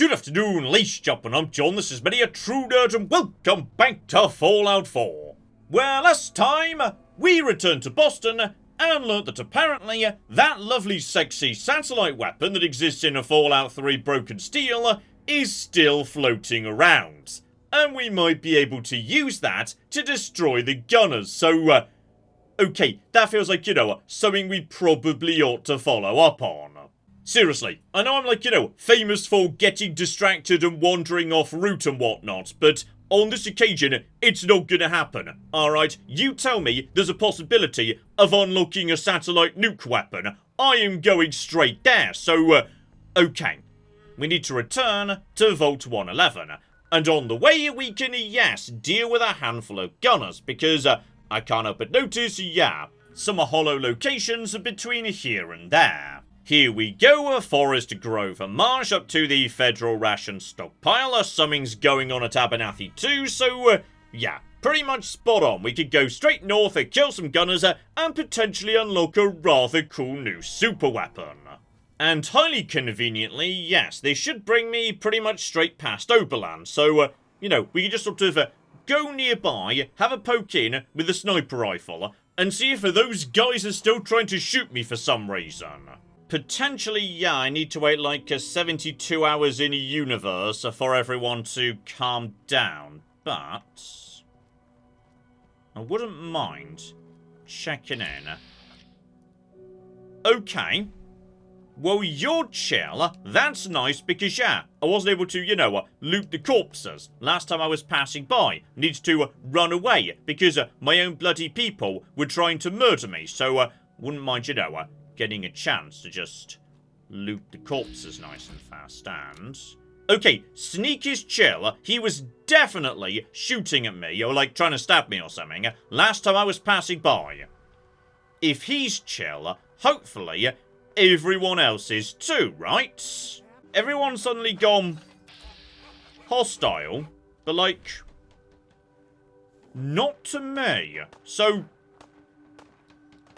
Good afternoon, ladies and gentlemen, I'm John, this is many a true nerd, and welcome back to Fallout 4. Where last time, we returned to Boston and learnt that apparently that lovely sexy satellite weapon that exists in a Fallout 3 Broken Steel is still floating around. And we might be able to use that to destroy the gunners, so okay, that feels like, something we probably ought to follow up on. Seriously, I know I'm like, famous for getting distracted and wandering off route and whatnot, but on this occasion, it's not gonna happen, alright? You tell me there's a possibility of unlocking a satellite nuke weapon, I am going straight there, so, okay. We need to return to Vault 111, and on the way we can, yes, deal with a handful of gunners, because, I can't help but notice, some hollow locations between here and there. Here we go, Forest Grove Marsh up to the Federal Ration Stockpile. Something's going on at Abernathy too, so, pretty much spot on. We could go straight north, kill some gunners, and potentially unlock a rather cool new super weapon. And highly conveniently, yes, they should bring me pretty much straight past Oberland, so, we can just sort of go nearby, have a poke in with the sniper rifle, and see if those guys are still trying to shoot me for some reason. Potentially, I need to wait like 72 hours in a universe for everyone to calm down, but I wouldn't mind checking in. Okay. Well, you're chill. That's nice because, I wasn't able to, loot the corpses last time I was passing by. Need to run away because my own bloody people were trying to murder me, so wouldn't mind, getting a chance to just loot the corpses nice and fast. And okay, Sneak is chill. He was definitely shooting at me or like trying to stab me or something last time I was passing by. If he's chill, hopefully everyone else is too, right? Everyone's suddenly gone hostile, but like not to me. So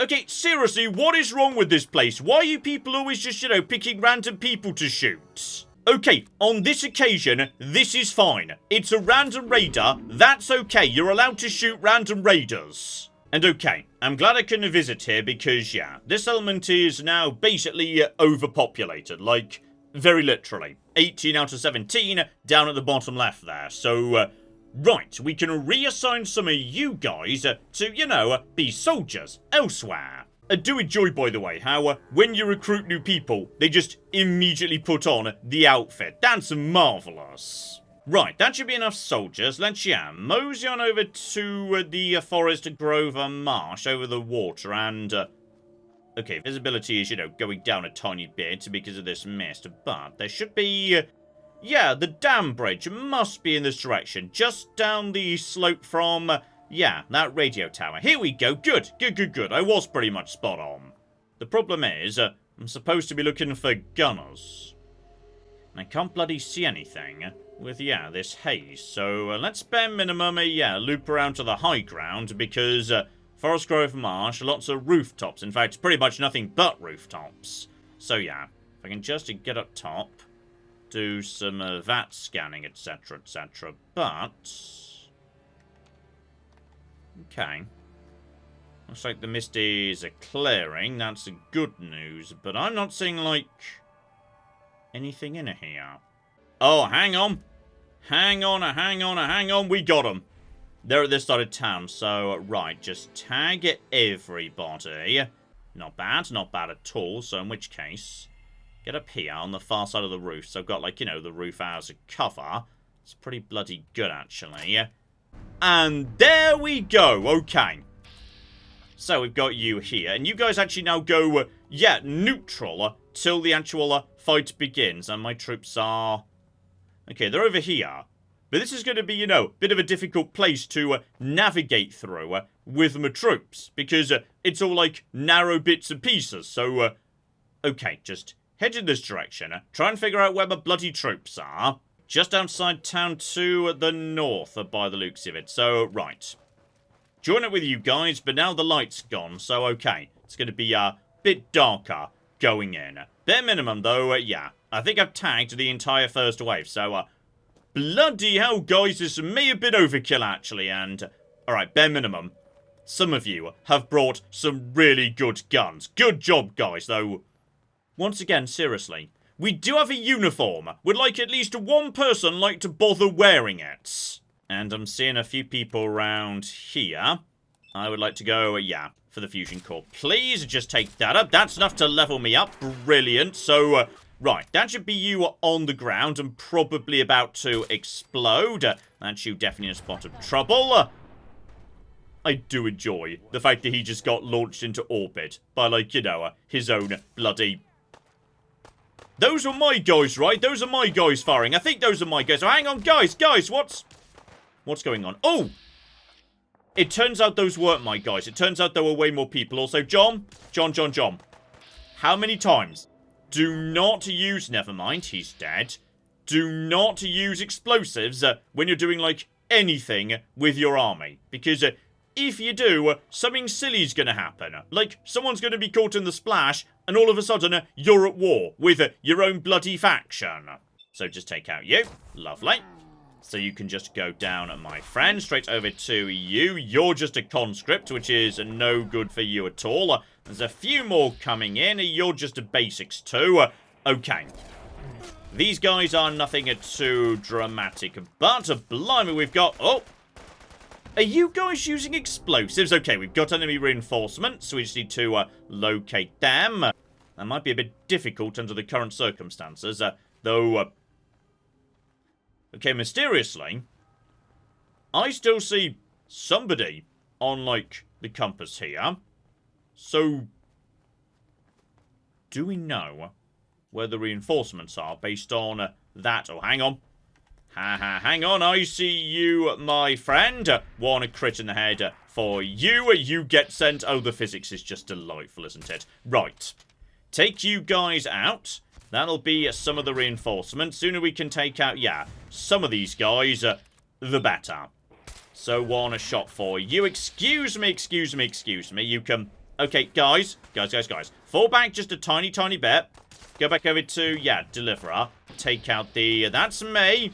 okay, seriously, what is wrong with this place? Why are you people always just, picking random people to shoot? Okay, on this occasion, this is fine. It's a random raider. That's okay. You're allowed to shoot random raiders. And okay, I'm glad I can visit here because, this element is now basically overpopulated. Like, very literally. 18 out of 17 down at the bottom left there. So, right, we can reassign some of you guys to, be soldiers elsewhere. I do enjoy, by the way, how when you recruit new people, they just immediately put on the outfit. That's marvellous. Right, that should be enough soldiers. Let's, mosey on over to the Forest Grove Marsh over the water and, okay, visibility is, going down a tiny bit because of this mist, but there should be the dam bridge must be in this direction. Just down the slope from, that radio tower. Here we go. Good. I was pretty much spot on. The problem is, I'm supposed to be looking for gunners. And I can't bloody see anything with, this haze. So, let's bare minimum loop around to the high ground because, Forest Grove Marsh, lots of rooftops. In fact, pretty much nothing but rooftops. So, if I can just get up top, do some VAT scanning, etc., but okay. Looks like the mist is clearing. That's good news, but I'm not seeing, like, anything in here. Oh, hang on. Hang on. We got them. They're at this side of town, so, right, just tag everybody. Not bad at all, so in which case, get up here on the far side of the roof. So I've got, like, the roof as a cover. It's pretty bloody good, actually. And there we go. Okay. So we've got you here. And you guys actually now go, neutral till the actual fight begins. And my troops are... okay, they're over here. But this is going to be, bit of a difficult place to navigate through with my troops. Because it's all, like, narrow bits and pieces. So, okay, just head in this direction. Try and figure out where my bloody troops are. Just outside town to the north, by the looks of it. So, right. Join it with you guys, but now the light's gone. So, okay. It's going to be a bit darker. going in. Bare minimum, though, yeah. I think I've tagged the entire first wave, so, bloody hell, guys, this may have been overkill, actually, and... Alright, bare minimum. Some of you have brought some really good guns. Good job, guys, though. Once again, seriously, we do have a uniform. Would like at least one person like to bother wearing it. And I'm seeing a few people around here. I would like to go, yeah, for the fusion core. Please just take that up. That's enough to level me up. Brilliant. So, right, that should be you on the ground and probably about to explode. That's you definitely in a spot of trouble. I do enjoy the fact that he just got launched into orbit by, like, you know, his own bloody... Those are my guys, right? Those are my guys firing. I think those are my guys. Oh, hang on, guys, what's going on? Oh! It turns out those weren't my guys. It turns out there were way more people. Also, John. How many times? Do not use... Never mind, he's dead. Do not use explosives when you're doing, like, anything with your army. Because if you do, something silly's gonna happen. Like, someone's gonna be caught in the splash, and all of a sudden, you're at war with your own bloody faction. So just take out you. Lovely. So you can just go down, my friend, straight over to you. You're just a conscript, which is no good for you at all. There's a few more coming in. You're just a basics too. Okay. These guys are nothing too dramatic, but blimey, we've got... Oh! Are you guys using explosives? Okay, we've got enemy reinforcements, so we just need to locate them. That might be a bit difficult under the current circumstances, though... Okay, mysteriously, I still see somebody on, like, the compass here. So, do we know where the reinforcements are based on that? Oh, hang on. Hang on, I see you, my friend. One crit in the head for you. You get sent. Oh, the physics is just delightful, isn't it? Right. Take you guys out. That'll be some of the reinforcements. Sooner we can take out, yeah, some of these guys, the better. So, one shot for you. Excuse me. You can... Okay, guys. Fall back just a tiny bit. Go back over to, yeah, Deliverer. Take out the... That's me.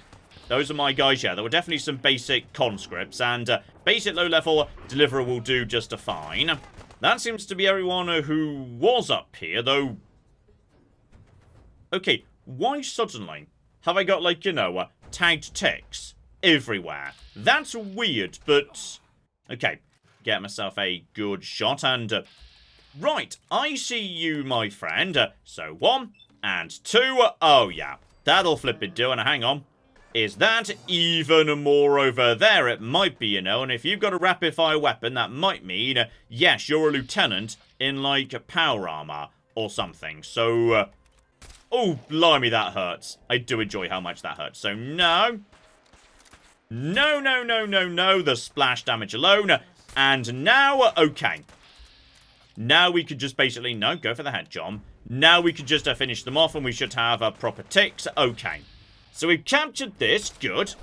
Those are my guys, yeah. There were definitely some basic conscripts, and basic low-level Deliverer will do just fine. That seems to be everyone who was up here, though... Okay, why suddenly have I got, like, you know, tagged ticks everywhere? That's weird, but... Okay, get myself a good shot, and... Right, I see you, my friend. So, 1 and 2. Oh, yeah, that'll flip it do, and hang on. Is that even more over there? It might be, you know, and if you've got a rapid-fire weapon, that might mean, yes, you're a lieutenant in, like, power armor or something. So, oh, blimey, that hurts. I do enjoy how much that hurts. So, no. No, the splash damage alone. And now, okay. Now we could just basically, no, go for the head, John. Now we could just finish them off and we should have proper ticks. Okay. So we've captured this. Good.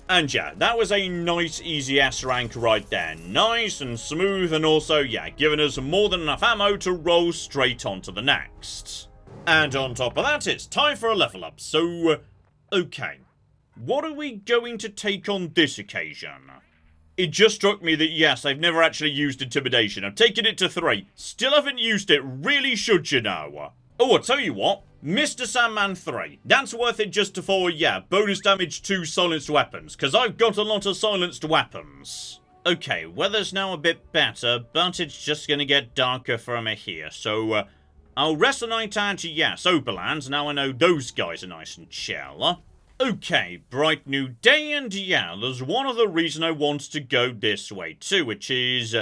And yeah, that was a nice, easy S rank right there. Nice and smooth, and also, yeah, giving us more than enough ammo to roll straight on to the next. And on top of that, it's time for a level up. So, okay. What are we going to take on this occasion? It just struck me that, yes, I've never actually used Intimidation. I've taken it to 3. Still haven't used it. Really should, you know. Oh, I'll tell you what. Mr. Sandman 3. That's worth it just for, yeah, bonus damage to silenced weapons. Because I've got a lot of silenced weapons. Okay, weather's now a bit better, but it's just going to get darker from here. So, I'll rest the night at, yes, Oberlands. Now I know those guys are nice and chill. Okay, bright new day, and yeah, there's one other reason I want to go this way too, which is...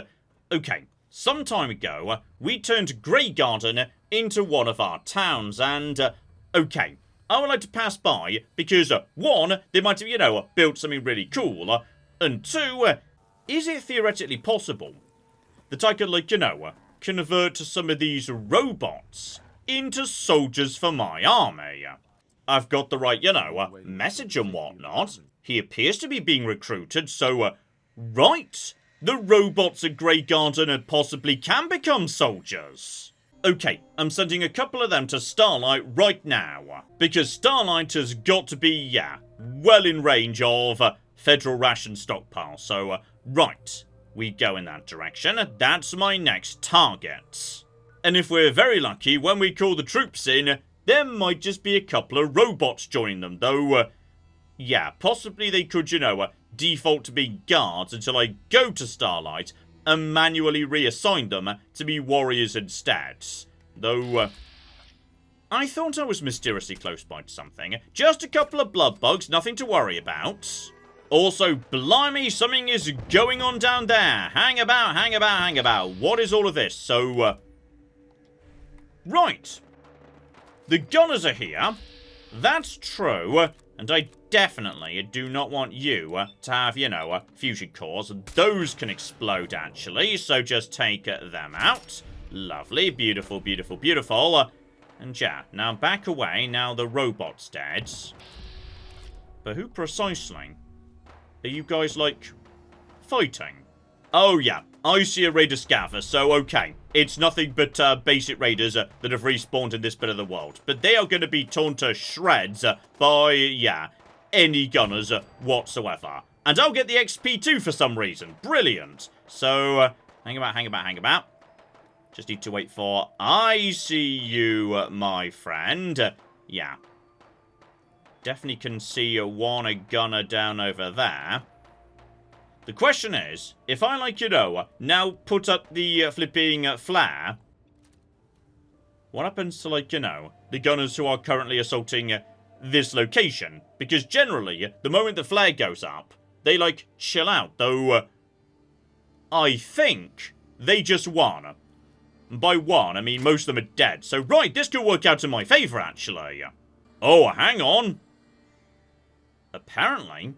okay, some time ago, we turned Grey Garden into one of our towns, and... okay, I would like to pass by, because 1, they might have, you know, built something really cool, and 2, is it theoretically possible that I could, like, you know, convert some of these robots into soldiers for my army? I've got the right, you know, message and whatnot. He appears to be being recruited, so, right, the robots at Grey Garden possibly can become soldiers. Okay, I'm sending a couple of them to Starlight right now. Because Starlight has got to be, yeah, well in range of Federal ration stockpile. So, right, we go in that direction. That's my next target. And if we're very lucky, when we call the troops in, there might just be a couple of robots joining them. Though, yeah, possibly they could, you know, default to being guards until I go to Starlight and manually reassign them to be warriors instead. Though, I thought I was mysteriously close by to something. Just a couple of blood bugs, nothing to worry about. Also, blimey, something is going on down there. Hang about, hang about, hang about. What is all of this? So, right. The gunners are here. That's true. And I definitely do not want you to have, you know, fusion cores. Those can explode, actually. So just take them out. Lovely. Beautiful, beautiful, beautiful. And yeah, now back away. Now the robot's dead. But who precisely? Are you guys, like, fighting? Oh, yeah. I see a raider scaffer, so okay. It's nothing but basic raiders that have respawned in this bit of the world. But they are going to be torn to shreds by, yeah, any gunners whatsoever. And I'll get the XP too for some reason. Brilliant. So, hang about, hang about, hang about. Just need to wait for... I see you, my friend. Yeah. Definitely can see one gunner down over there. The question is, if I, like, you know, now put up the flipping flare, what happens to, like, you know, the gunners who are currently assaulting this location? Because generally, the moment the flare goes up, they, like, chill out. Though, I think they just won. And by one, I mean most of them are dead. So, right, this could work out in my favour, actually. Oh, hang on. Apparently,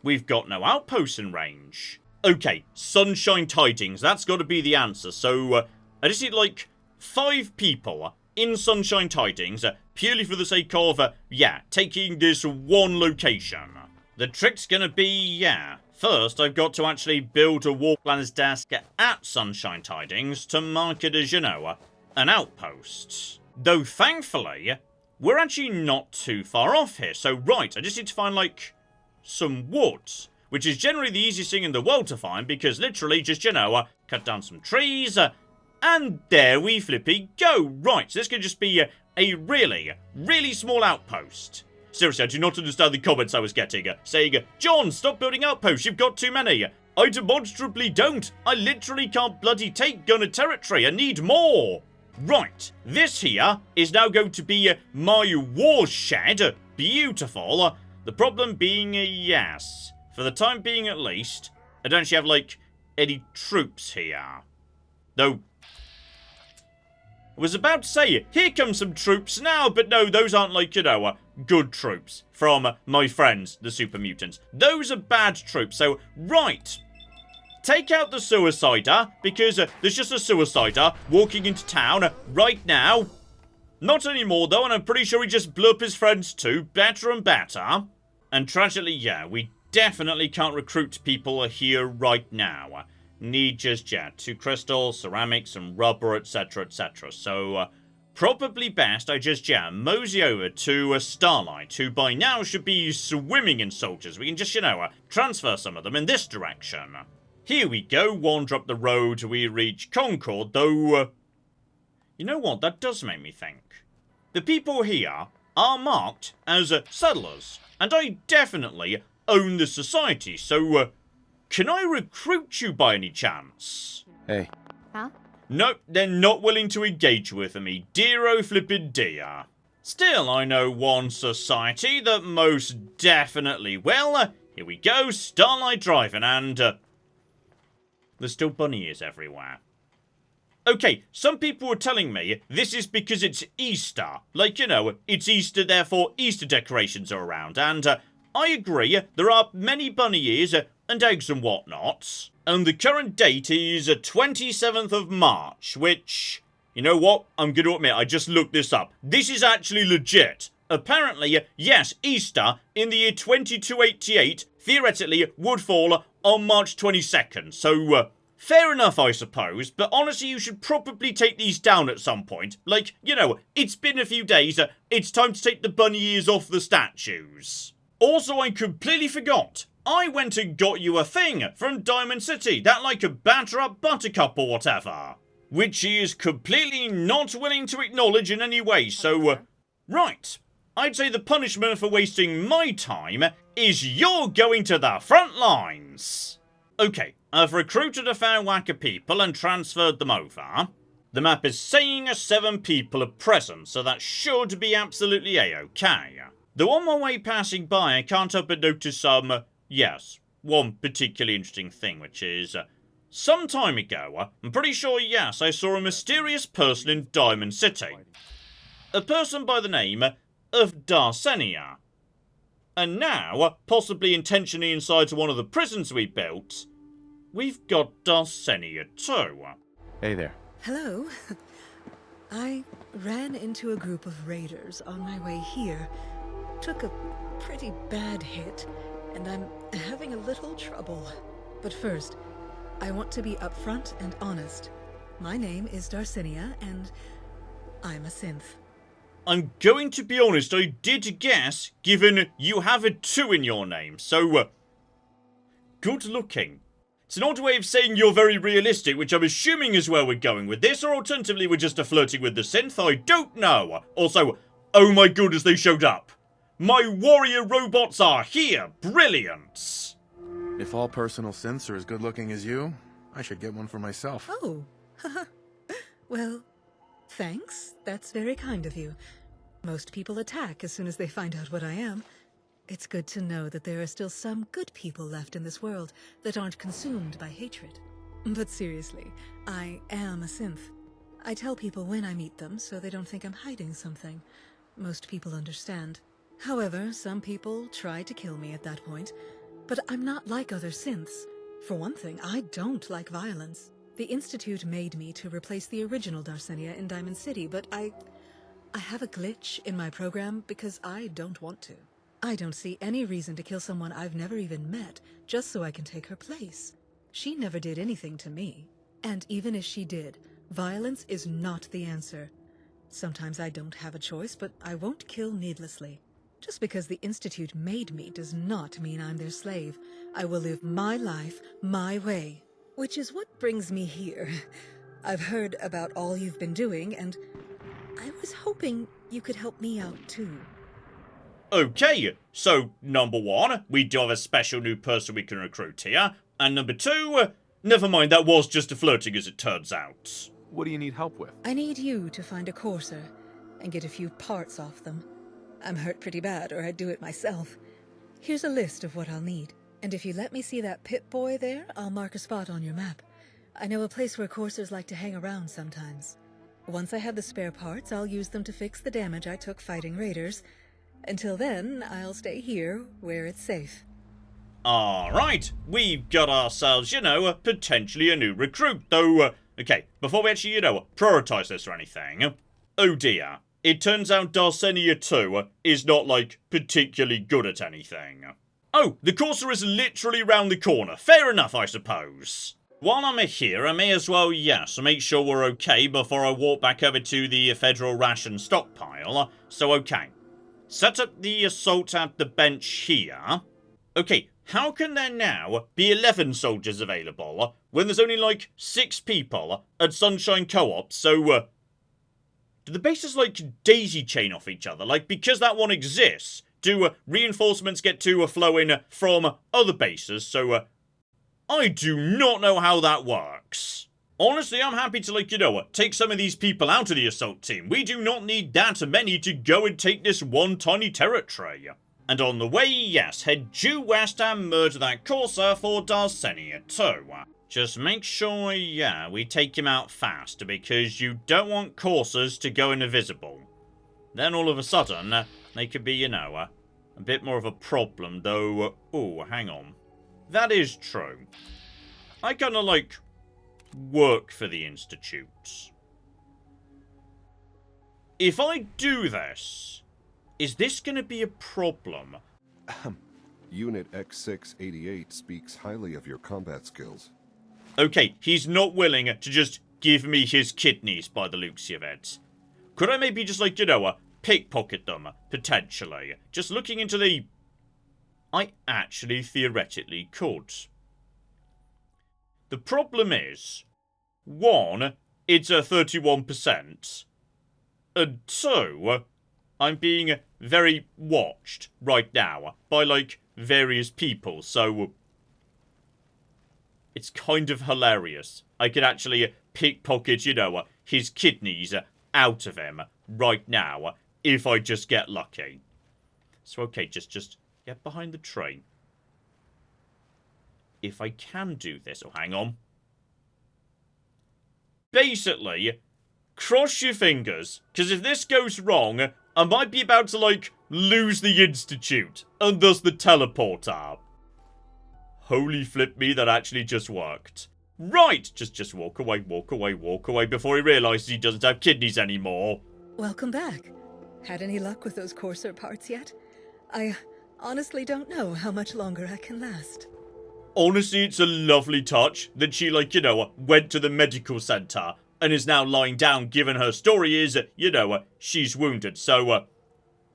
we've got no outposts in range. Okay, Sunshine Tidings. That's got to be the answer. So, I just need, like, 5 people in Sunshine Tidings, purely for the sake of, yeah, taking this one location. The trick's going to be, yeah, first I've got to actually build a war planner's desk at Sunshine Tidings to mark it as, you know, an outpost. Though, thankfully, we're actually not too far off here. So, right, I just need to find, like, some wood, which is generally the easiest thing in the world to find, because literally just, you know, cut down some trees, and there we flippy go. Right, so this could just be a really, really small outpost. Seriously, I do not understand the comments I was getting, saying, John, stop building outposts, you've got too many. I demonstrably don't. I literally can't bloody take gunner territory. I need more. Right, this here is now going to be my war shed. Beautiful. The problem being, yes, for the time being at least, I don't actually have, like, any troops here. Though, I was about to say, here come some troops now, but no, those aren't, like, you know, good troops from my friends, the super mutants. Those are bad troops, so, right. Take out the suicider, because there's just a suicider walking into town right now. Not anymore, though, and I'm pretty sure he just blew up his friends too. Better and better. And tragically, yeah, we definitely can't recruit people here right now. Need just, yeah, 2 crystals, ceramics, and rubber, etc., etc. So, probably best I just, yeah, mosey over to Starlight, who by now should be swimming in soldiers. We can just, you know, transfer some of them in this direction. Here we go, wander up the road, we reach Concord, though, you know what, that does make me think. The people here are marked as settlers, and I definitely own the society, so, can I recruit you by any chance? Hey. Huh? Nope, they're not willing to engage with me, dear flippin' dear. Still, I know one society that most definitely will. Here we go, Starlight Driving, and, there's still bunny ears everywhere. Okay, some people were telling me this is because it's Easter. Like, you know, it's Easter, therefore Easter decorations are around. And I agree, there are many bunny ears and eggs and whatnot. And the current date is 27th of March, which, you know what? I'm going to admit, I just looked this up. This is actually legit. Apparently, yes, Easter in the year 2288 theoretically would fall on March 22nd. So, fair enough, I suppose, but honestly, you should probably take these down at some point. Like, you know, it's been a few days, it's time to take the bunny ears off the statues. Also, I completely forgot. I went and got you a thing from Diamond City, that like a batter up buttercup or whatever. Which she is completely not willing to acknowledge in any way, so, right. I'd say the punishment for wasting my time is you're going to the front lines. Okay, I've recruited a fair whack of people and transferred them over. The map is saying 7 people are present, so that should be absolutely a-okay. Though on my way passing by, I can't help but notice yes, one particularly interesting thing, which is, some time ago, I'm pretty sure, yes, I saw a mysterious person in Diamond City. A person by the name of Darsenia. And now, possibly intentionally inside one of the prisons we built, we've got Darsenia too. Hey there. Hello. I ran into a group of raiders on my way here. Took a pretty bad hit, and I'm having a little trouble. But first, I want to be upfront and honest. My name is Darsenia, and I'm a synth. I'm going to be honest, I did guess, given you have a 2 in your name, so, good looking. It's an odd way of saying you're very realistic, which I'm assuming is where we're going with this, or alternatively we're just flirting with the synth, I don't know. Also, oh my goodness, they showed up. My warrior robots are here, brilliant. If all personal synths are as good looking as you, I should get one for myself. Oh, well, thanks. That's very kind of you. Most people attack as soon as they find out what I am. It's good to know that there are still some good people left in this world that aren't consumed by hatred. But seriously, I am a synth. I tell people when I meet them so they don't think I'm hiding something. Most people understand. However, some people try to kill me at that point. But I'm not like other synths. For one thing, I don't like violence. The Institute made me to replace the original Darsenia in Diamond City, but I have a glitch in my program because I don't want to. I don't see any reason to kill someone I've never even met just so I can take her place. She never did anything to me. And even if she did, violence is not the answer. Sometimes I don't have a choice, but I won't kill needlessly. Just because the Institute made me does not mean I'm their slave. I will live my life, my way. Which is what brings me here. I've heard about all you've been doing, and I was hoping you could help me out too. Okay, so number 1, we do have a special new person we can recruit here. And number 2, never mind, that was just a flirting as it turns out. What do you need help with? I need you to find a courser and get a few parts off them. I'm hurt pretty bad, or I'd do it myself. Here's a list of what I'll need. And if you let me see that Pip-Boy there, I'll mark a spot on your map. I know a place where coursers like to hang around sometimes. Once I have the spare parts, I'll use them to fix the damage I took fighting raiders. Until then, I'll stay here, where it's safe. Alright, we've got ourselves, you know, potentially a new recruit, though, okay, before we actually, you know, prioritise this or anything, oh dear, it turns out Darsenia 2 is not, like, particularly good at anything. Oh, the courser is literally round the corner, fair enough, I suppose. While I'm here, I may as well, yes, make sure we're okay before I walk back over to the Federal ration stockpile, so okay. Set up the assault at the bench here. Okay, how can there now be 11 soldiers available when there's only like 6 people at Sunshine Co-op? So, do the bases like daisy chain off each other? Like, because that one exists, do reinforcements get to flow in from other bases? So, I do not know how that works. Honestly, I'm happy to, like, you know, take some of these people out of the assault team. We do not need that many to go and take this one tiny territory. And on the way, yes, head due west and murder that courser for Darsenia too. Just make sure, yeah, we take him out fast, because you don't want coursers to go invisible. Then all of a sudden, they could be, you know, a bit more of a problem, though. Oh, hang on. That is true. I kinda, like, work for the Institute. If I do this, is this going to be a problem? Unit X688 speaks highly of your combat skills. Okay, he's not willing to just give me his kidneys by the looks of it. Could I maybe just, like, pickpocket them, potentially? Just looking into the... I actually theoretically could. The problem is, 1, it's a 31%, and 2, I'm being very watched right now by, like, various people, so it's kind of hilarious. I could actually pickpocket, his kidneys out of him right now if I just get lucky. So, okay, just get behind the train. If I can do this... Oh, hang on. Basically, cross your fingers, because if this goes wrong, I might be about to, like, lose the Institute, and thus the teleporter. Holy flip me, that actually just worked. Right, just walk away before he realises he doesn't have kidneys anymore. Welcome back. Had any luck with those coarser parts yet? I honestly don't know how much longer I can last. Honestly, it's a lovely touch that she, like, went to the medical centre and is now lying down, given her story is, she's wounded. So,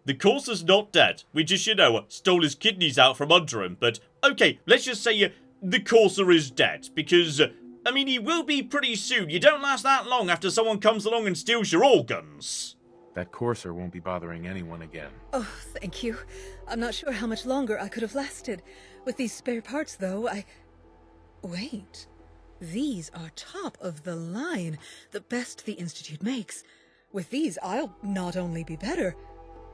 the Courser's not dead. We just, stole his kidneys out from under him. But, okay, let's just say the Courser is dead. Because, I mean, he will be pretty soon. You don't last that long after someone comes along and steals your organs. That Courser won't be bothering anyone again. Oh, thank you. I'm not sure how much longer I could have lasted. With these spare parts, though, Wait. These are top of the line. The best the Institute makes. With these, I'll not only be better,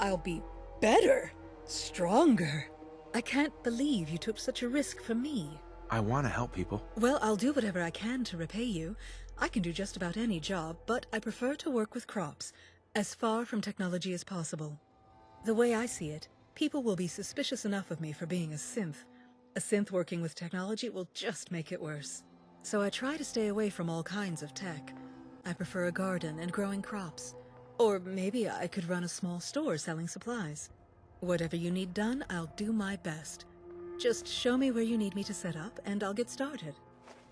I'll be better. Stronger. I can't believe you took such a risk for me. I want to help people. Well, I'll do whatever I can to repay you. I can do just about any job, but I prefer to work with crops, as far from technology as possible. The way I see it, people will be suspicious enough of me for being a synth. A synth working with technology will just make it worse. So I try to stay away from all kinds of tech. I prefer a garden and growing crops. Or maybe I could run a small store selling supplies. Whatever you need done, I'll do my best. Just show me where you need me to set up, and I'll get started.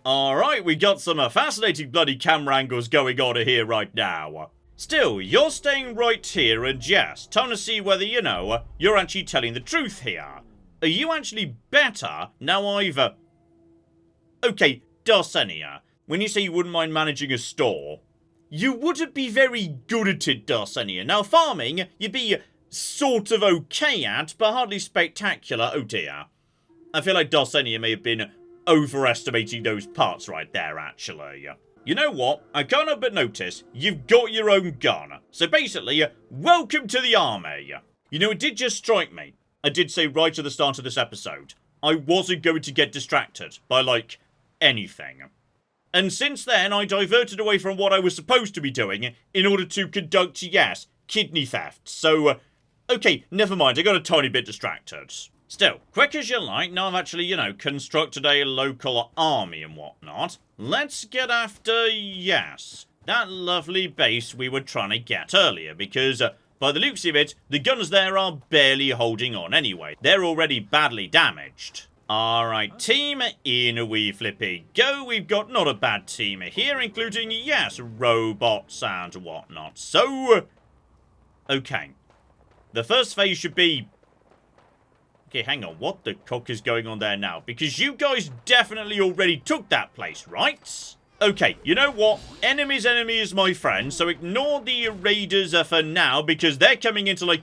Alright, we got some fascinating bloody camera angles going on here right now. Still, you're staying right here, and yes, time to see whether, you're actually telling the truth here. Are you actually better now I've... Okay, Darsenia, when you say you wouldn't mind managing a store, you wouldn't be very good at it, Darsenia. Now, farming, you'd be sort of okay at, but hardly spectacular. Oh dear. I feel like Darsenia may have been overestimating those parts right there, actually. You know what? I can't help but notice you've got your own gun. So basically, welcome to the army. It did just strike me. I did say right at the start of this episode, I wasn't going to get distracted by, like, anything. And since then, I diverted away from what I was supposed to be doing in order to conduct, yes, kidney theft. So, okay, never mind, I got a tiny bit distracted. Still, quick as you like, now I've actually, constructed a local army and whatnot. Let's get after, yes, that lovely base we were trying to get earlier, because... by the looks of it, the guns there are barely holding on anyway. They're already badly damaged. Alright, team, in we flippy go. We've got not a bad team here, including, yes, robots and whatnot. So, okay. The first phase should be... Okay, hang on, what the cock is going on there now? Because you guys definitely already took that place, right? Okay, you know what? Enemy's enemy is my friend, so ignore the raiders for now, because they're coming in to, like,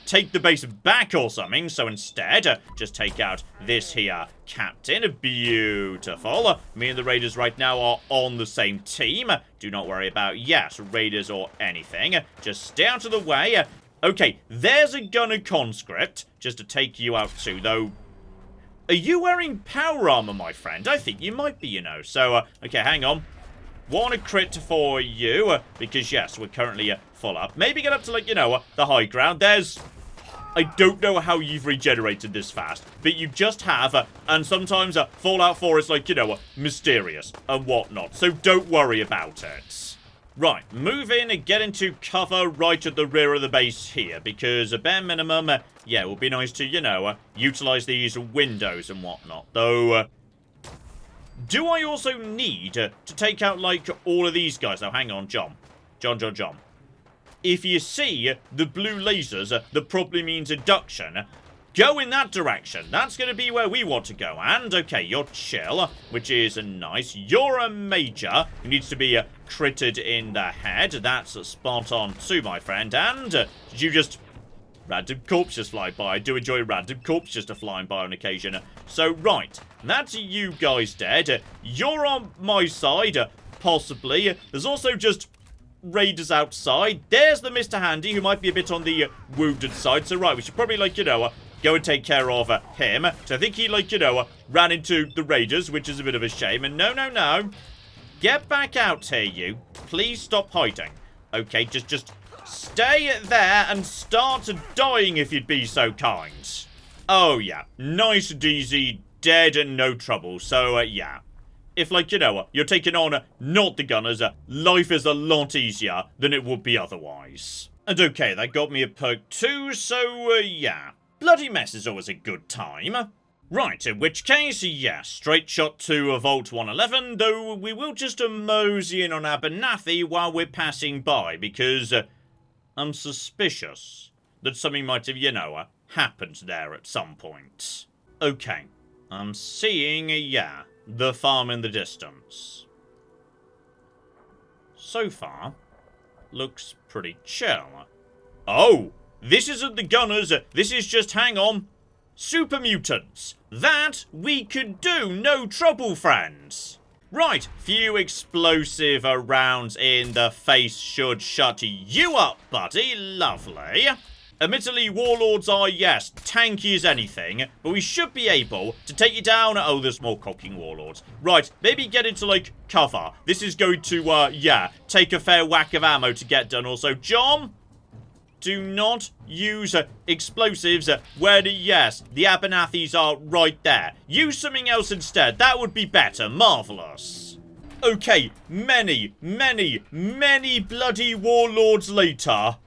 take the base back or something. So instead, just take out this here captain. Beautiful. Me and the raiders right now are on the same team. Do not worry about, yes, raiders or anything. Just stay out of the way. Okay, there's a gunner conscript, just to take you out too, though. Are you wearing power armor, my friend? I think you might be, So, okay, hang on. Want a crit for you, because, yes, we're currently full up. Maybe get up to, like, the high ground. There's... I don't know how you've regenerated this fast, but you just have, and sometimes Fallout 4 is, like, mysterious and whatnot. So don't worry about it. Right, move in and get into cover right at the rear of the base here, because a bare minimum, yeah, it would be nice to, utilize these windows and whatnot. Though, Do I also need to take out, like, all of these guys? Now, hang on, John. John. If you see the blue lasers, that probably means induction. Go in that direction. That's going to be where we want to go. And, okay, you're chill, which is nice. You're a major who needs to be critted in the head. That's spot on too, my friend. And did you just... Random corpses fly by. I do enjoy random corpses just flying by on occasion. So, right. That's you guys dead. You're on my side, possibly. There's also just raiders outside. There's the Mr. Handy, who might be a bit on the wounded side. So, right, we should probably, like, you know, go and take care of him. So I think he, like, you know, ran into the raiders, which is a bit of a shame. And no. Get back out here, you. Please stop hiding. Okay, just stay there and start dying if you'd be so kind. Oh, yeah. Nice DZ, dead and no trouble. So, yeah. If, like, you know, you're taking on not the gunners, life is a lot easier than it would be otherwise. And okay, that got me a perk too, so, yeah. Bloody mess is always a good time. Right, in which case, yeah, straight shot to Vault 111, though we will just mosey in on Abernathy while we're passing by, because I'm suspicious that something might have, you know, happened there at some point. Okay, I'm seeing, yeah, the farm in the distance. So far, looks pretty chill. Oh! This isn't the gunners, this is just, hang on, super mutants. That we could do, no trouble, friends. Right, few explosive rounds in the face should shut you up, buddy, lovely. Admittedly, warlords are, yes, tanky as anything, but we should be able to take you down. Oh, there's more cocking warlords. Right, maybe get into, like, cover. This is going to, yeah, take a fair whack of ammo to get done. Also, John, do not use explosives where, yes, the Abernathys are right there. Use something else instead. That would be better. Marvellous. Okay, many bloody warlords later,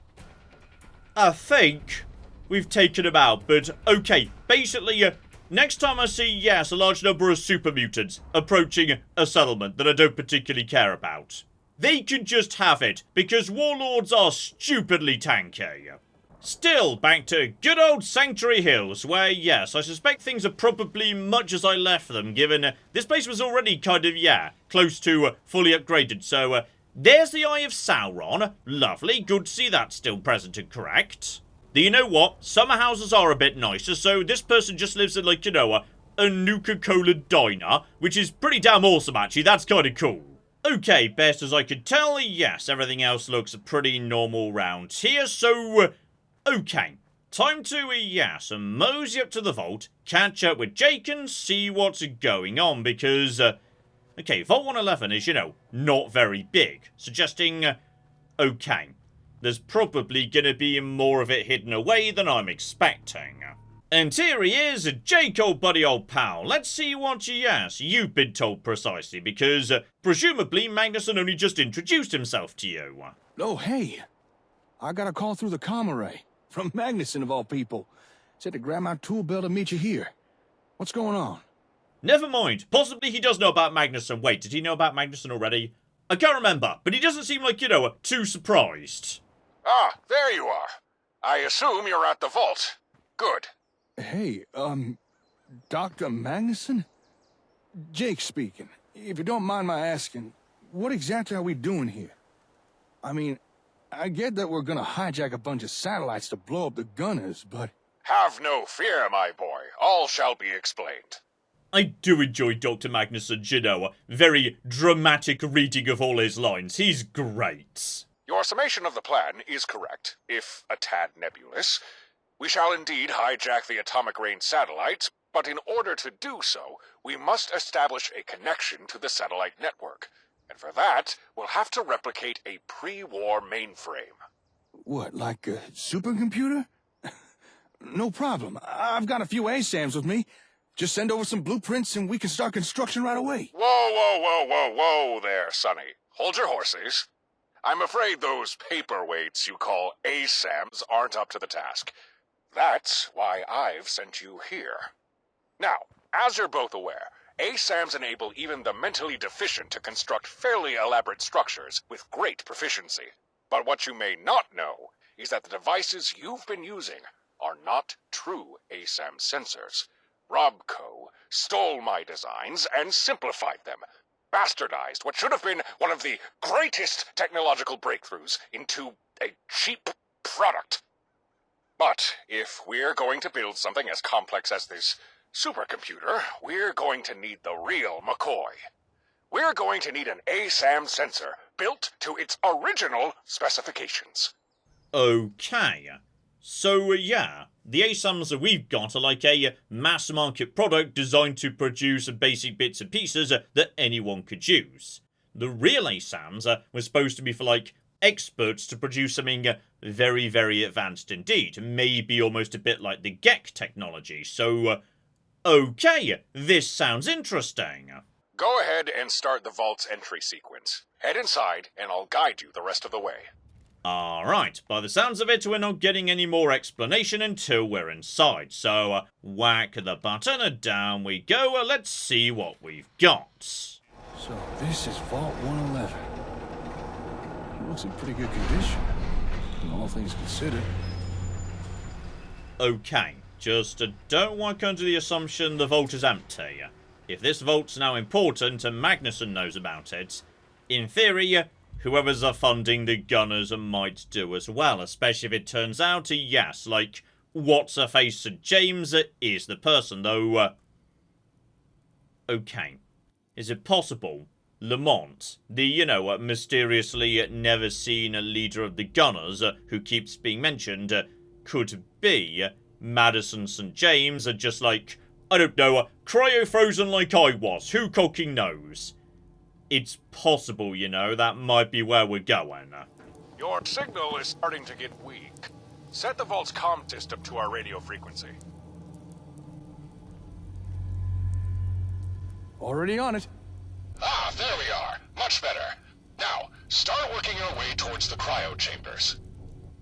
I think we've taken them out. But, okay, basically, next time I see, yes, a large number of super mutants approaching a settlement that I don't particularly care about, they can just have it, because warlords are stupidly tanky. Still, back to good old Sanctuary Hills, where, yes, I suspect things are probably much as I left them, given this place was already kind of, yeah, close to fully upgraded. So, there's the Eye of Sauron. Lovely, good to see that still present and correct. You know what? Summer houses are a bit nicer, so this person just lives in, like, you know, a Nuka-Cola diner, which is pretty damn awesome, actually. That's kind of cool. Okay, best as I could tell, yes, everything else looks pretty normal round here, so, okay. Time to, yes, mosey up to the vault, catch up with Jake and see what's going on, because, okay, Vault 111 is, you know, not very big, suggesting, okay, there's probably gonna be more of it hidden away than I'm expecting. And here he is, Jake, old buddy, old pal. Let's see what, yes, you've been told precisely, because presumably Magnuson only just introduced himself to you. Oh, hey. I got a call through the comm array. From Magnuson, of all people. Said to grab my tool belt and meet you here. What's going on? Never mind. Possibly he does know about Magnuson. Wait, did he know about Magnuson already? I can't remember, but he doesn't seem like, you know, too surprised. Ah, there you are. I assume you're at the vault. Good. Hey, Dr. Magnuson? Jake speaking. If you don't mind my asking, what exactly are we doing here? I mean, I get that we're gonna hijack a bunch of satellites to blow up the gunners, but... Have no fear, my boy. All shall be explained. I do enjoy Dr. Magnuson's, you know, very dramatic reading of all his lines. He's great. Your summation of the plan is correct, if a tad nebulous. We shall indeed hijack the atomic range satellites, but in order to do so, we must establish a connection to the satellite network. And for that, we'll have to replicate a pre-war mainframe. What, like a supercomputer? No problem. I've got a few ASAMs with me. Just send over some blueprints and we can start construction right away. Whoa there, Sonny. Hold your horses. I'm afraid those paperweights you call ASAMs aren't up to the task. That's why I've sent you here. Now, as you're both aware, ASAMs enable even the mentally deficient to construct fairly elaborate structures with great proficiency. But what you may not know is that the devices you've been using are not true ASAM sensors. Robco stole my designs and simplified them, bastardized what should have been one of the greatest technological breakthroughs into a cheap product. But if we're going to build something as complex as this supercomputer, we're going to need the real McCoy. We're going to need an ASAM sensor built to its original specifications. Okay. So, yeah, the ASAMs that we've got are like a mass-market product designed to produce basic bits and pieces that anyone could use. The real ASAMs were supposed to be for, like, experts to produce something very, very advanced indeed. Maybe almost a bit like the GEC technology. So, okay, this sounds interesting. Go ahead and start the vault's entry sequence. Head inside, and I'll guide you the rest of the way. Alright, by the sounds of it, we're not getting any more explanation until we're inside. So, whack the button and down we go. Let's see what we've got. So this is Vault 111. It looks in pretty good condition, all things considered. Okay, just don't work under the assumption the vault is empty. If this vault's now important and Magnuson knows about it, in theory, whoever's funding the gunners might do as well, especially if it turns out, yes, like, what's-her-face St. James is the person, though, okay. Is it possible Lamont, the, mysteriously never-seen leader of the gunners, who keeps being mentioned, could be Madison St. James, just like, I don't know, cryo-frozen like I was, who cocking knows? It's possible, that might be where we're going. Your signal is starting to get weak. Set the vault's comm system to our radio frequency. Already on it. Ah, there we are. Much better. Now, start working your way towards the cryo chambers.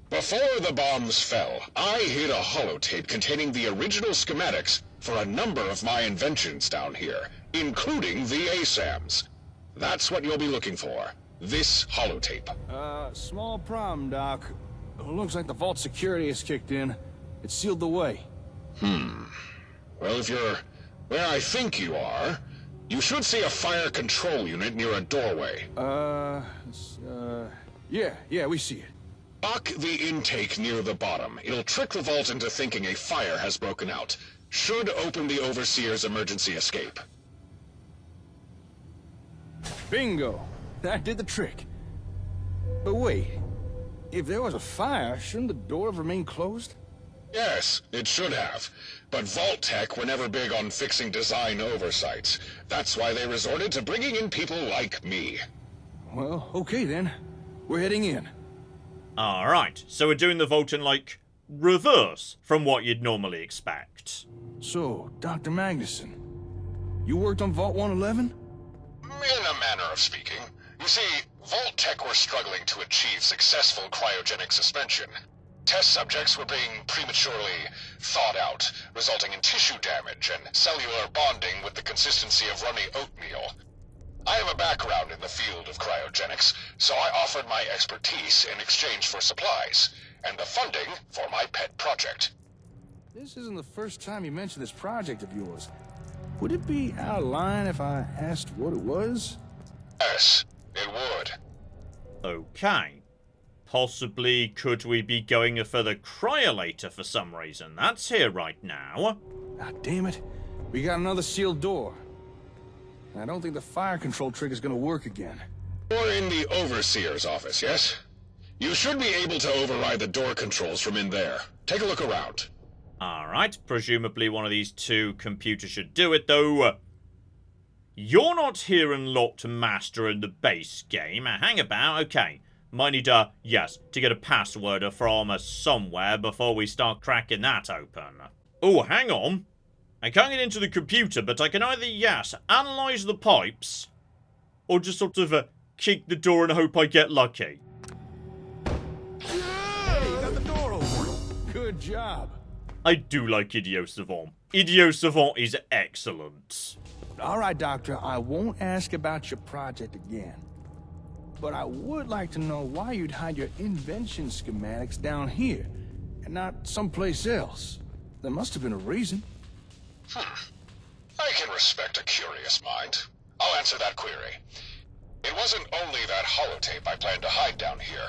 Before the bombs fell, I hid a holotape containing the original schematics for a number of my inventions down here, including the ASAMs. That's what you'll be looking for. This holotape. Small problem, Doc. Looks like the vault security has kicked in. It sealed the way. Well, if you're where I think you are, you should see a fire control unit near a doorway. Yeah, we see it. Lock the intake near the bottom. It'll trick the vault into thinking a fire has broken out. Should open the Overseer's emergency escape. Bingo! That did the trick. But wait, if there was a fire, shouldn't the door have remained closed? Yes, it should have. But Vault Tech were never big on fixing design oversights. That's why they resorted to bringing in people like me. Well, okay then. We're heading in. Alright, so we're doing the vault in, like, reverse from what you'd normally expect. So, Dr. Magnuson, you worked on Vault 111? In a manner of speaking. You see, Vault Tech were struggling to achieve successful cryogenic suspension. Test subjects were being prematurely thawed out, resulting in tissue damage and cellular bonding with the consistency of runny oatmeal. I have a background in the field of cryogenics, so I offered my expertise in exchange for supplies, and the funding for my pet project. This isn't the first time you mentioned this project of yours. Would it be out of line if I asked what it was? Yes, it would. Okay. Possibly could we be going for the cryolator for some reason? That's here right now. Ah, damn it. We got another sealed door. I don't think the fire control trick is gonna work again. You're in the Overseer's office, yes? You should be able to override the door controls from in there. Take a look around. Alright, presumably one of these two computers should do it, though. You're not here and locked master in the base game. Hang about, okay. Might need, yes, to get a password from somewhere before we start cracking that open. Oh, hang on. I can't get into the computer, but I can either, yes, analyze the pipes, or just sort of, kick the door and hope I get lucky. Hey, you got the door open. Good job. I do like Idiot Savant. Idiot Savant is excellent. All right, Doctor, I won't ask about your project again. But I would like to know why you'd hide your invention schematics down here, and not someplace else. There must have been a reason. I can respect a curious mind. I'll answer that query. It wasn't only that holotape I planned to hide down here,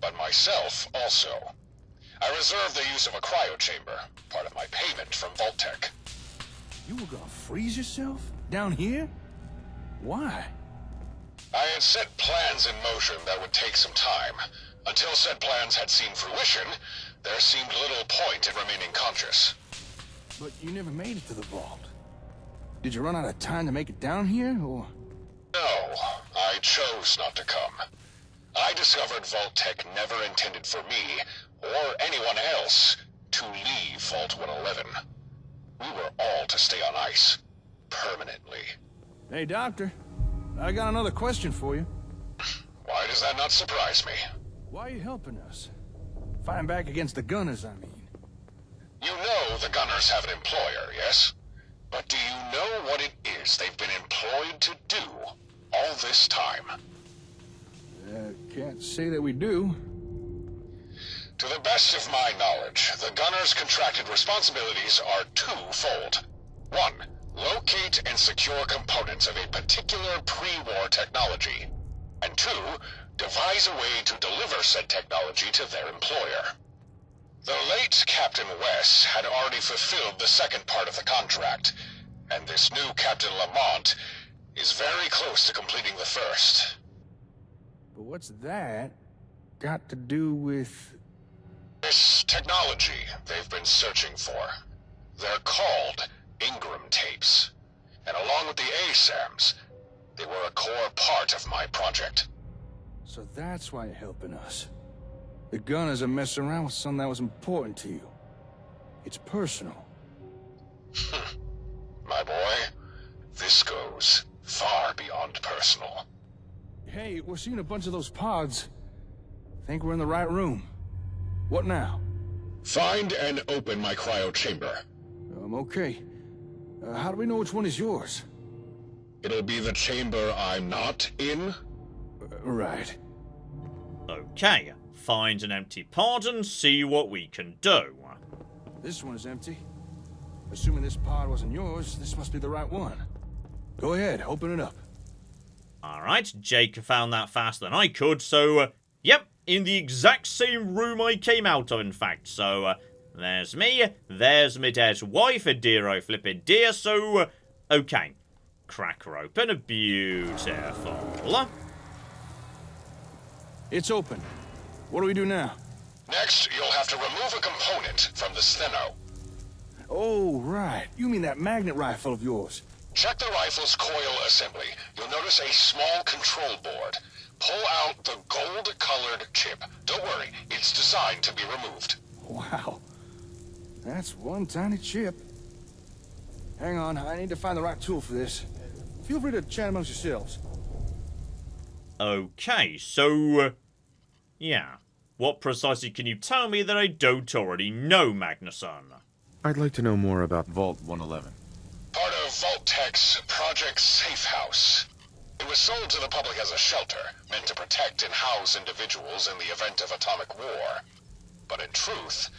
but myself also. I reserved the use of a cryochamber, part of my payment from Vault-Tec. You were gonna freeze yourself? Down here? Why? I had set plans in motion that would take some time. Until said plans had seen fruition, there seemed little point in remaining conscious. But you never made it to the vault. Did you run out of time to make it down here, or...? No, I chose not to come. I discovered Vault-Tec never intended for me, or anyone else, to leave Vault 111. We were all to stay on ice. Permanently. Hey, Doctor. I got another question for you. Why does that not surprise me? Why are you helping us? Fighting back against the Gunners, I mean. You know the Gunners have an employer, yes? But do you know what it is they've been employed to do all this time? Can't say that we do. To the best of my knowledge, the Gunners' contracted responsibilities are twofold. 1. Locate and secure components of a particular pre-war technology. And 2. Devise a way to deliver said technology to their employer. The late Captain Wes had already fulfilled the second part of the contract, and this new Captain Lamont is very close to completing the first. But what's that got to do with... This technology they've been searching for. They're called Ingram tapes. And along with the ASAMs, they were a core part of my project. So that's why you're helping us. The Gunners are messing around with something that was important to you. It's personal. My boy, this goes far beyond personal. Hey, we're seeing a bunch of those pods. Think we're in the right room. What now? Find and open my cryo chamber. Okay. How do we know which one is yours? It'll be the chamber I'm not in. Right. Okay, find an empty pod and see what we can do. This one is empty. Assuming this pod wasn't yours, this must be the right one. Go ahead, open it up. Alright, Jake found that faster than I could, so, yep, in the exact same room I came out of, in fact. So, there's me, there's my dad's wife, a dear oh flippin' dear, so, okay. Crack her open, beautiful. It's open. What do we do now? Next, you'll have to remove a component from the steno. Oh, right. You mean that magnet rifle of yours. Check the rifle's coil assembly. You'll notice a small control board. Pull out the gold-colored chip. Don't worry, it's designed to be removed. Wow. That's one tiny chip. Hang on, I need to find the right tool for this. Feel free to chat amongst yourselves. Okay, so, yeah. What precisely can you tell me that I don't already know, Magnuson? I'd like to know more about Vault 111. Part of Vault-Tec's Project Safe House. It was sold to the public as a shelter, meant to protect and house individuals in the event of atomic war. But in truth,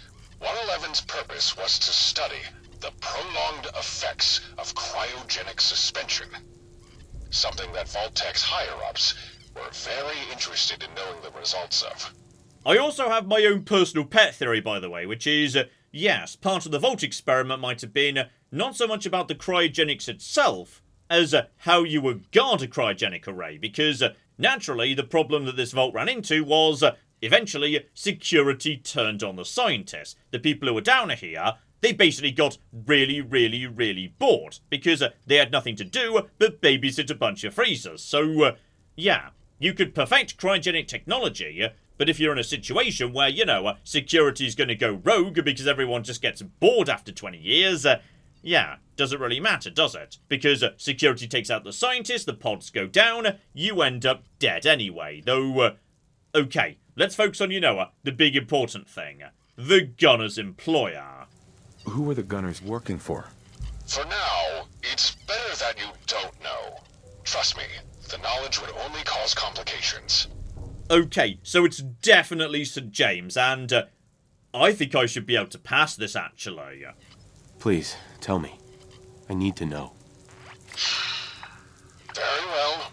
111's purpose was to study the prolonged effects of cryogenic suspension. Something that Vault-Tec's higher-ups were very interested in knowing the results of. I also have my own personal pet theory, by the way, which is, yes, part of the Vault experiment might have been not so much about the cryogenics itself, as how you would guard a cryogenic array, because naturally the problem that this Vault ran into was, eventually, security turned on the scientists. The people who were down here, they basically got really, really, really bored, because they had nothing to do but babysit a bunch of freezers. So, yeah, you could perfect cryogenic technology, but if you're in a situation where, you know, security's going to go rogue because everyone just gets bored after 20 years, yeah, doesn't really matter, does it? Because security takes out the scientists, the pods go down, you end up dead anyway. Though, okay, let's focus on, you know, the big important thing. The Gunner's employer. Who are the Gunners working for? For now, it's better that you trust me, the knowledge would only cause complications. Okay, so it's definitely St. James, and I think I should be able to pass this, actually. Please, tell me. I need to know. Very well.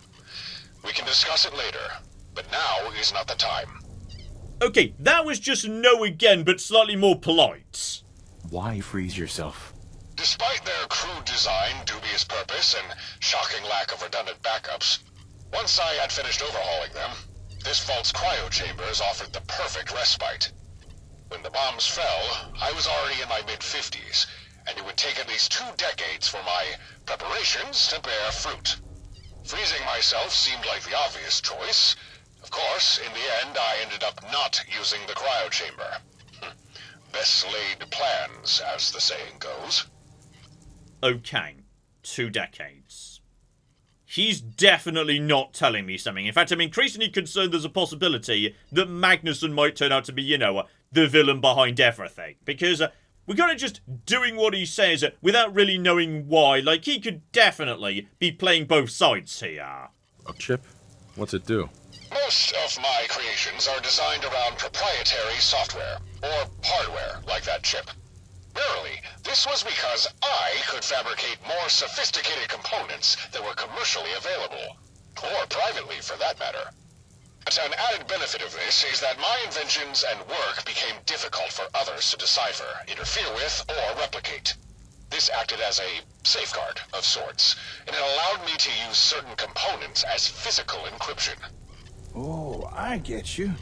We can discuss it later, but now is not the time. Okay, that was just no again, but slightly more polite. Why freeze yourself? Despite their crude design, dubious purpose, and shocking lack of redundant backups, once I had finished overhauling them, this vault's cryo chambers offered the perfect respite. When the bombs fell, I was already in my mid-50s, and it would take at least 2 decades for my preparations to bear fruit. Freezing myself seemed like the obvious choice. Of course, in the end, I ended up not using the cryo chamber. Best laid plans, as the saying goes. Okay, 2 decades. He's definitely not telling me something. In fact, I'm increasingly concerned there's a possibility that Magnuson might turn out to be, you know, the villain behind everything. Because we're kind of just doing what he says without really knowing why. Like, he could definitely be playing both sides here. A chip? What's it do? Most of my creations are designed around proprietary software, or hardware, like that chip. Rarely, this was because I could fabricate more sophisticated components that were commercially available, or privately for that matter. But an added benefit of this is that my inventions and work became difficult for others to decipher, interfere with, or replicate. This acted as a safeguard of sorts, and it allowed me to use certain components as physical encryption. Oh, I get you.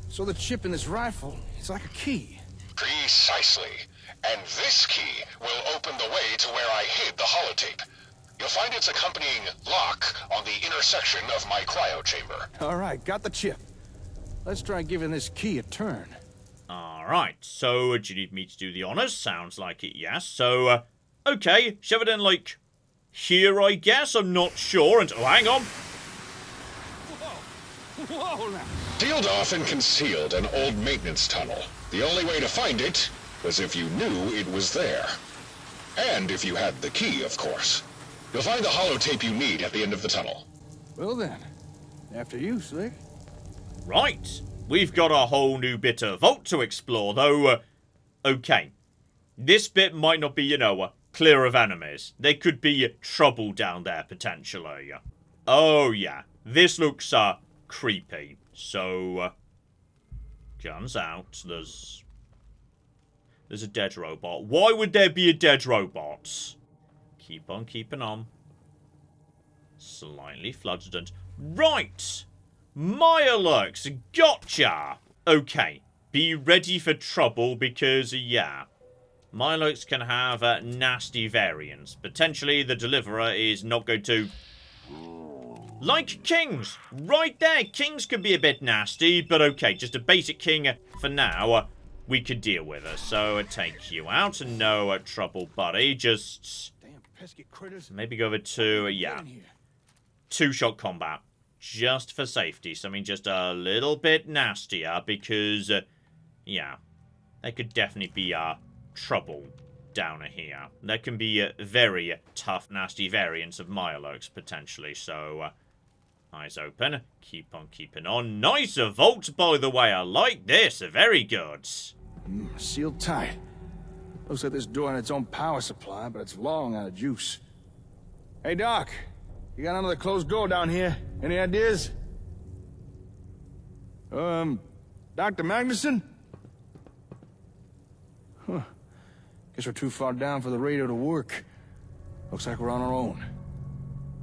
So the chip in this rifle, it's like a key. Precisely. And this key will open the way to where I hid the holotape. You'll find its accompanying lock on the intersection of my cryo chamber. All right, got the chip. Let's try giving this key a turn. Alright, so do you need me to do the honors? Sounds like it, yes. So, okay, shove it in, like, here, I guess? I'm not sure. And, oh, hang on. Whoa now. Sealed off and concealed an old maintenance tunnel. The only way to find it was if you knew it was there. And if you had the key, of course. You'll find the holotape you need at the end of the tunnel. Well then, after you, Slick. Right, we've got a whole new bit of vault to explore, though, okay. This bit might not be, you know, clear of enemies. There could be trouble down there, potentially. Oh, yeah, this looks, creepy. So, guns out, there's a dead robot. Why would there be a dead robot? Keep on keeping on. Slightly flooded and... Right! Mirelurks, gotcha! Okay, be ready for trouble because, yeah, Mirelurks can have nasty variants. Potentially the deliverer is not going to... Like kings! Right there! Kings can be a bit nasty, but okay, just a basic king for now. We could deal with her. So take you out and no trouble, buddy. Just... Pesky critters. Maybe go over to, yeah, 2-shot combat. Just for safety. Something just a little bit nastier because, yeah, there could definitely be trouble down here. There can be very tough, nasty variants of Mirelurks, potentially. So, eyes open. Keep on keeping on. Nice vault, by the way. I like this. Very good. Sealed tight. Looks like this door had its own power supply, but it's long out of juice. Hey, Doc. You got another closed door down here. Any ideas? Dr. Magnuson? Huh. Guess we're too far down for the radio to work. Looks like we're on our own.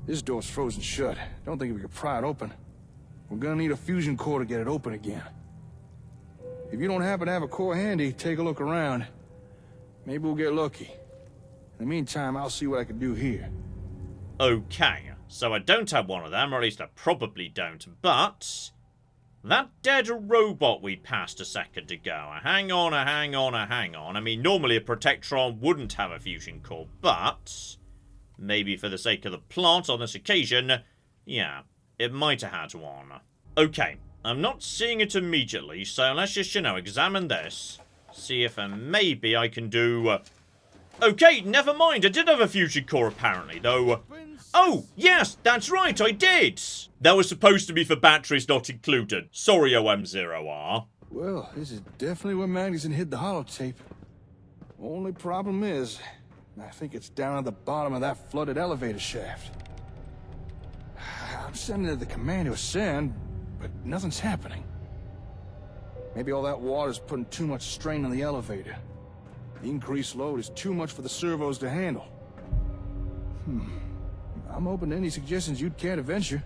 This door's frozen shut. Don't think we could pry it open. We're gonna need a fusion core to get it open again. If you don't happen to have a core handy, take a look around. Maybe we'll get lucky. In the meantime, I'll see what I can do here. Okay, so I don't have one of them, or at least I probably don't, but... That dead robot we passed a second ago. Hang on. I mean, normally a Protectron wouldn't have a fusion core, but... Maybe for the sake of the plot on this occasion, yeah, it might have had one. Okay, I'm not seeing it immediately, so let's just, you know, examine this. See if maybe I can do Okay, never mind. I did have a fusion core apparently, though. Oh, yes, that's right, I did. That was supposed to be for batteries not included. Sorry, OM0R. Well, this is definitely where Magnuson hid the holotape. Only problem is, I think it's down at the bottom of that flooded elevator shaft. I'm sending it to the command to ascend, but nothing's happening. Maybe all that water's putting too much strain on the elevator. The increased load is too much for the servos to handle. I'm open to any suggestions you'd care to venture.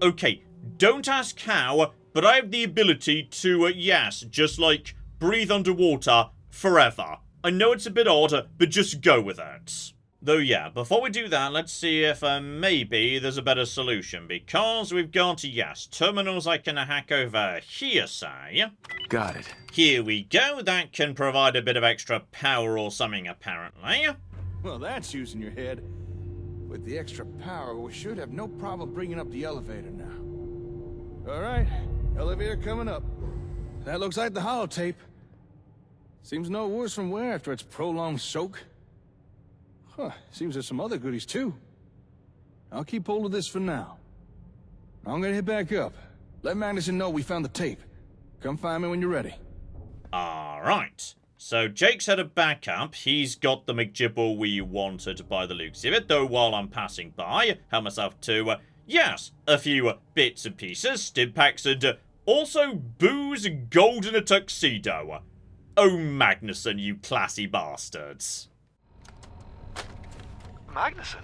Okay, don't ask how, but I have the ability to, yes, just like, breathe underwater forever. I know it's a bit odd, but just go with it. Though, yeah, before we do that, let's see if maybe there's a better solution. Because we've got, yes, terminals I can hack over here, say. Got it. Here we go. That can provide a bit of extra power or something, apparently. Well, that's using your head. With the extra power, we should have no problem bringing up the elevator now. All right, elevator coming up. That looks like the holotape. Seems no worse from wear after its prolonged soak. Huh, seems there's some other goodies too. I'll keep hold of this for now. I'm gonna head back up. Let Magnuson know we found the tape. Come find me when you're ready. Alright. So Jake's had a backup. He's got the McGibble we wanted by the looks of it. Though while I'm passing by, help myself to, yes, a few bits and pieces, stim packs, and also booze and gold in a tuxedo. Oh, Magnuson, you classy bastards. Magnuson,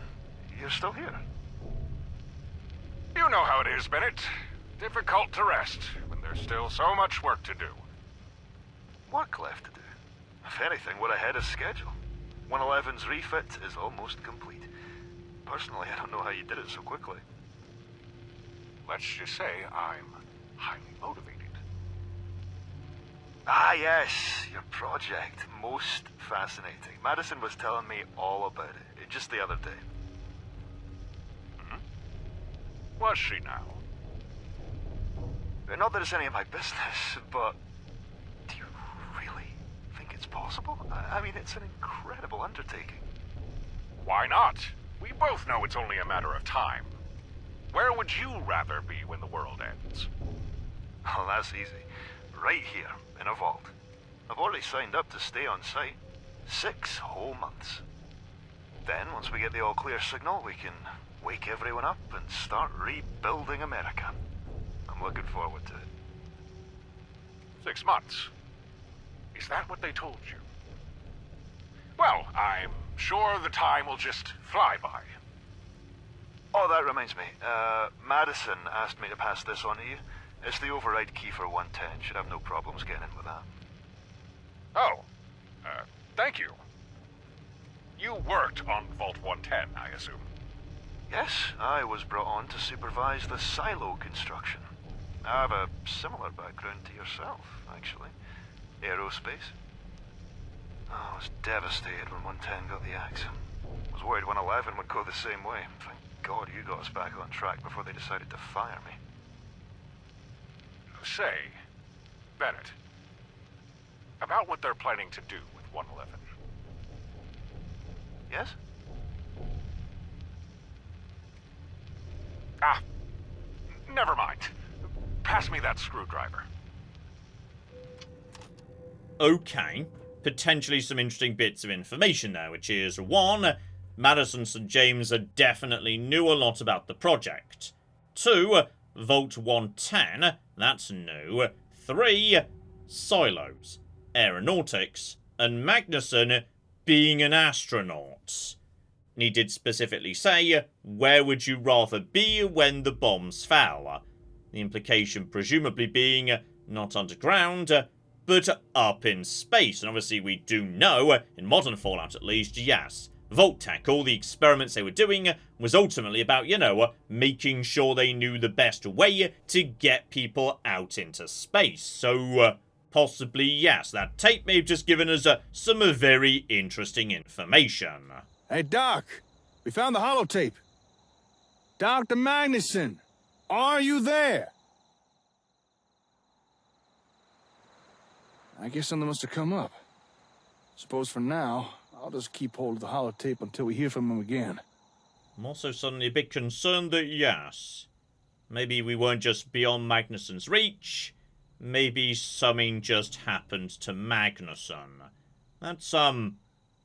you're still here. You know how it is, Bennett. Difficult to rest when there's still so much work to do. Work left to do. If anything, we're ahead of schedule. 111's refit is almost complete. Personally, I don't know how you did it so quickly. Let's just say I'm highly motivated. Ah, yes, your project. Most fascinating. Madison was telling me all about it just the other day. Was she now? Not that it's any of my business, but do you really think it's possible? I mean, it's an incredible undertaking. Why not? We both know it's only a matter of time. Where would you rather be when the world ends? Oh, that's easy. Right here, in a vault. I've already signed up to stay on site. 6 whole months. Then, once we get the all-clear signal, we can wake everyone up and start rebuilding America. I'm looking forward to it. 6 months? Is that what they told you? Well, I'm sure the time will just fly by. Oh, that reminds me. Madison asked me to pass this on to you. It's the override key for 110. Should have no problems getting in with that. Oh, thank you. You worked on Vault 110, I assume. Yes, I was brought on to supervise the silo construction. I have a similar background to yourself, actually. Aerospace. Oh, I was devastated when 110 got the axe. I was worried 111 would go the same way. Thank God you got us back on track before they decided to fire me. Say, Bennett, about what they're planning to do with 111. Yes? Ah, never mind. Pass me that screwdriver. Okay, potentially some interesting bits of information there, which is 1, Madison St. James definitely knew a lot about the project. 2, Vault 110, that's new. 3, silos, aeronautics, and Magnuson being an astronaut. And he did specifically say, where would you rather be when the bombs fell? The implication presumably being not underground, but up in space. And obviously we do know, in modern Fallout at least, yes, Vault-Tec, all the experiments they were doing was ultimately about, you know, making sure they knew the best way to get people out into space. So, possibly, yes, that tape may have just given us some very interesting information. Hey, Doc, we found the holotape. Dr. Magnuson, are you there? I guess something must have come up. Suppose for now, I'll just keep hold of the holotape until we hear from him again. I'm also suddenly a bit concerned that, yes, maybe we weren't just beyond Magnusson's reach. Maybe something just happened to Magnusson. That's,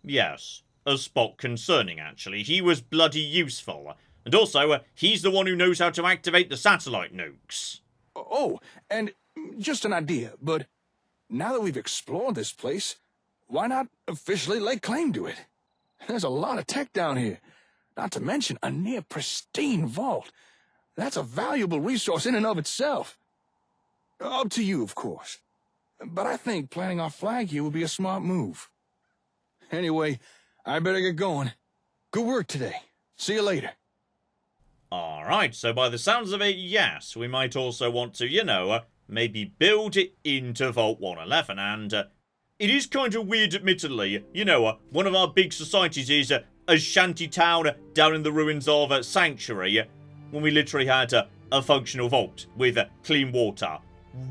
yes, a spot concerning, actually. He was bloody useful. And also, he's the one who knows how to activate the satellite nukes. Oh, and just an idea, but now that we've explored this place, why not officially lay claim to it? There's a lot of tech down here, not to mention a near-pristine vault. That's a valuable resource in and of itself. Up to you, of course. But I think planting our flag here would be a smart move. Anyway, I better get going. Good work today. See you later. Alright, so by the sounds of it, yes, we might also want to, you know, maybe build it into Vault 111, and it is kind of weird, admittedly. You know, one of our big societies is a shanty town down in the ruins of Sanctuary, when we literally had a functional vault with clean water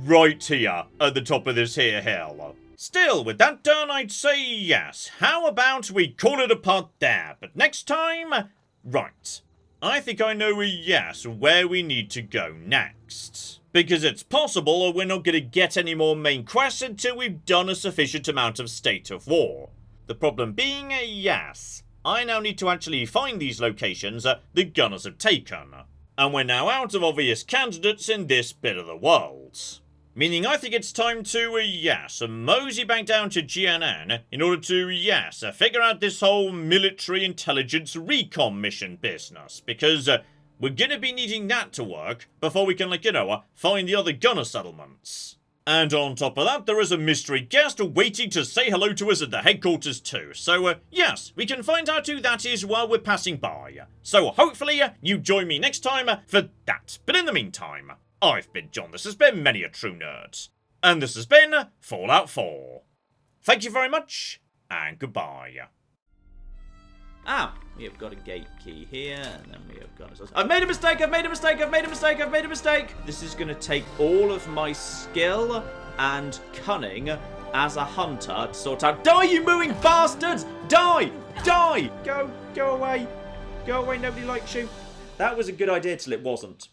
right here at the top of this here hill. Still, with that done, I'd say yes. How about we call it a part there? But next time, right. I think I know yes, where we need to go next. Because it's possible we're not going to get any more main quests until we've done a sufficient amount of State of War. The problem being, yes, I now need to actually find these locations the gunners have taken. And we're now out of obvious candidates in this bit of the world. Meaning I think it's time to, yes, mosey back down to GNN in order to, yes, figure out this whole military intelligence recon mission business. Because we're gonna be needing that to work before we can, like, you know, find the other gunner settlements. And on top of that, there is a mystery guest waiting to say hello to us at the headquarters too. So, yes, we can find out who that is while we're passing by. So hopefully you join me next time for that. But in the meantime, I've been John, this has been Many a True Nerd, and this has been Fallout 4. Thank you very much, and goodbye. Ah, we have got a gate key here, and then we have got... I've made a mistake, I've made a mistake, I've made a mistake, I've made a mistake! This is going to take all of my skill and cunning as a hunter to sort out... Die, you mooing bastards! Die! Die! Go away. Go away, nobody likes you. That was a good idea till it wasn't.